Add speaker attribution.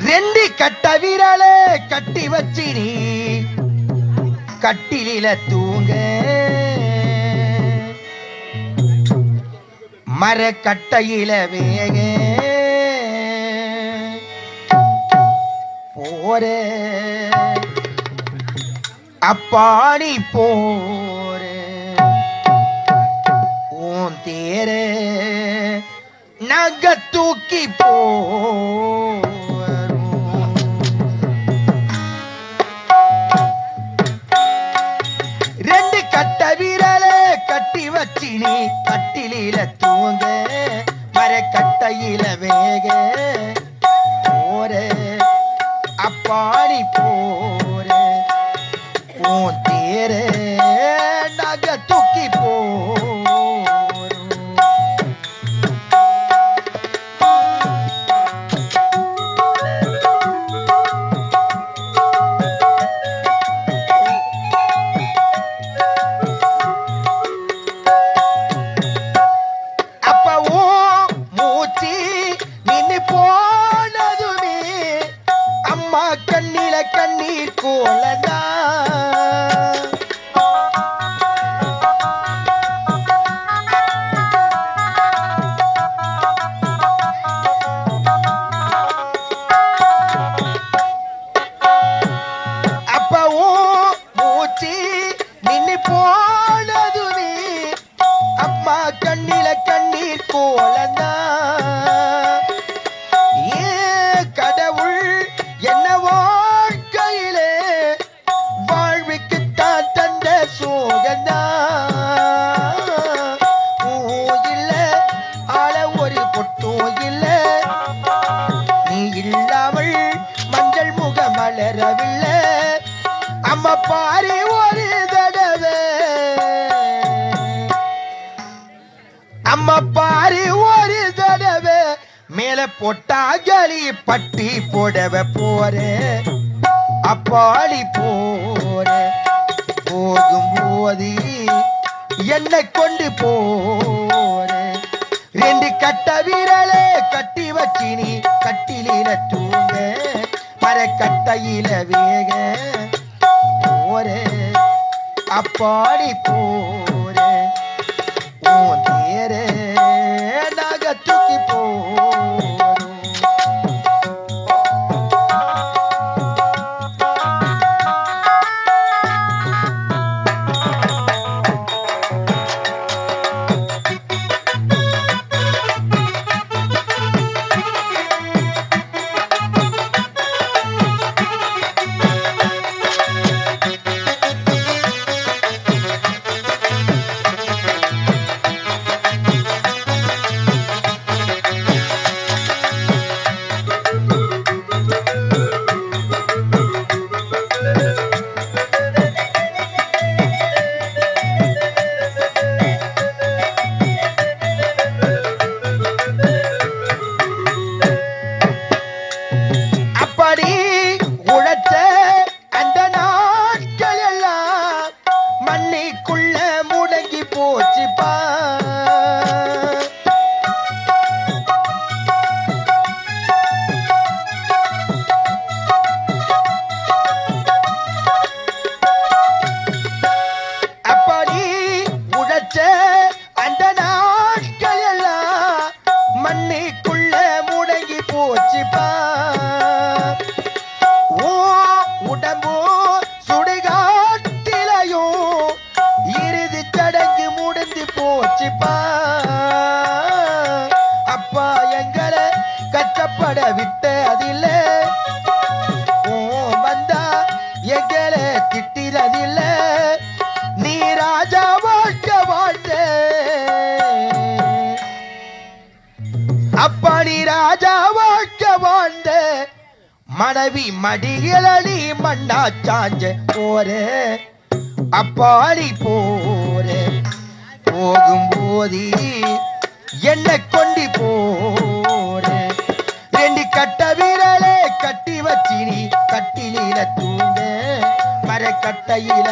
Speaker 1: ரெண்டு கட்ட விரலே கட்டி வச்சி நீ கட்டிலில தூங்க மர கட்டையில வேக போரே அப்பாடி போரே உன் தேரே நக தூக்கி போ ரெண்டு கட்ட விரலே கட்டி வச்சி நீ கட்டிலில தூங்க மர கட்டையில வேக போரே அப்பாடி போரே உன் தேரே நக தூக்கி போ கண்ணில கண்ணீர் கோலதா அப்பவும் மூச்சு நின்னு போனதுமே அம்மா கண்ணில கண்ணீர் கோலதா மலரவில்லை அம்மா பாரி ஒரு தடவை அம்மா பாரி ஒரு தடவை மேல பொட்டாகலி பட்டி போடவ போறே அப்பாடி போறே போகும் போது என்னை கொண்டு போறே ரெண்டு கட்ட விரலே கட்டி வச்சி நீ கட்டிலில தூங்க மர கட்டையில வேக போரே அப்பாடி போரே உன் தேரே நக தூக்கி போரும் உழைச்ச அந்த நாட்கள் எல்லாம் மண்ணிக்குள்ள முடங்கி போச்சுப்பா அப்படி உழைச்ச அந்த நாட்கள் எல்லாம் மண்ணிக்குள்ள முடங்கி போச்சுப்பா உடம்போ சுடுகாட்டிலையும் இறுதி சடங்கு முடிந்து போச்சுப்பா அப்பா எங்களை கஷ்டப்பட விட்ட அதில்ல வந்தா எங்களை திட்டினதில்ல நீ ராஜா வாழ்க்க வாழ்ந்த அப்பா நீ ராஜா வாழ்க்க வாழ்ந்த மனைவி மடிகளி மண்ணா சாஞ்ச போரே அப்பாடி போரே போகும் போதி என்னை கொண்டு போரே ரெண்டு கட்ட விரலே கட்டி வச்சி நீ கட்டிலில தூங்க மர கட்டையில